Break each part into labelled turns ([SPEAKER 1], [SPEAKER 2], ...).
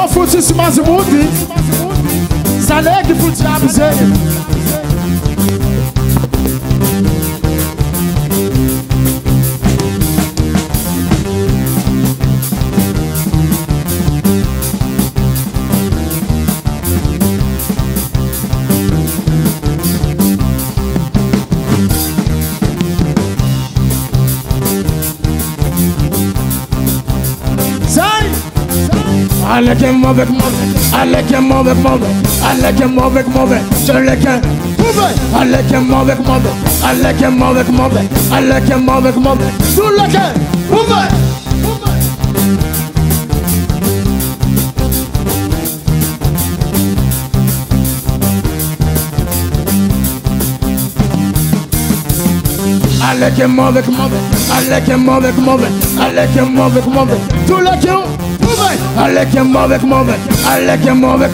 [SPEAKER 1] Não fosse se mais muito Zalé que fosse a miséria Allez que mauvais, allez que mauvais, allez que mauvais, je l'ai que allez que mauvais, allez que mauvais, allez que mauvais, tout le que allez que mauvais, allez que mauvais, allez que mauvais, tout le que allez que mauvais, allez que mauvais,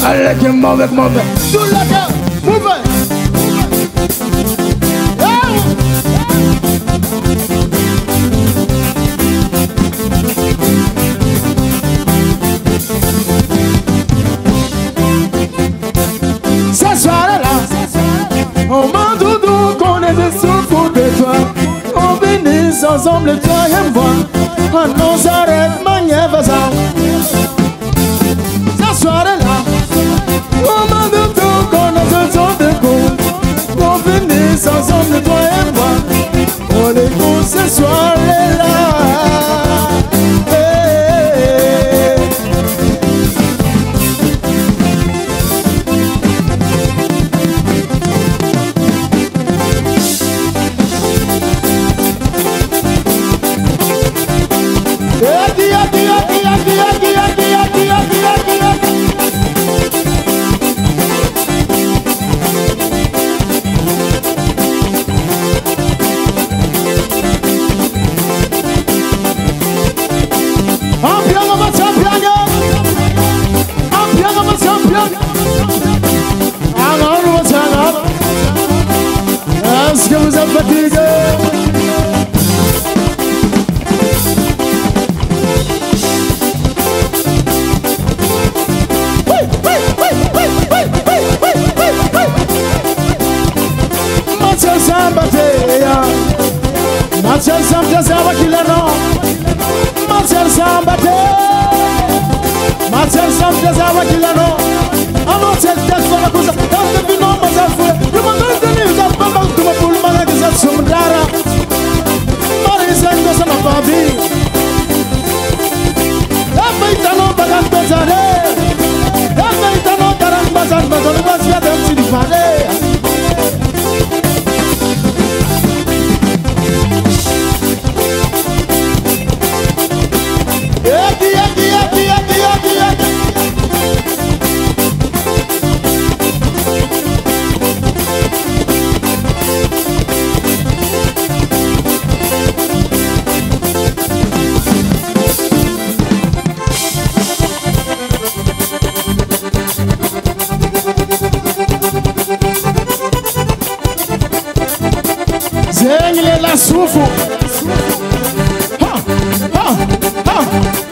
[SPEAKER 1] allez que mauvais, tout le que ce soir-là, on m'a doudou qu'on est des souffles de toi. On bénisse ensemble toi et moi. On nous arrête, magnifique. Ce soir-là, on m'a doudou qu'on est des souffles de toi. On bénisse ensemble toi et moi. On écoute ce soir-là. Est-ce que vous êtes fatigué? Mathieu Sambateya Mathieu Sambateya wakilano Mathieu Sambateya Mathieu Sambateya wakilano Mathieu Sambateya kuza Tante bino mazafue Rumangante ni uzapamba Tuma pulmana kisa sumdara Marisa ngosa na babi Dama itano baganto zare Dama itano tarang bazan bazan Bazia demsi di pade Zengle la souffle. Ha, ha, ha.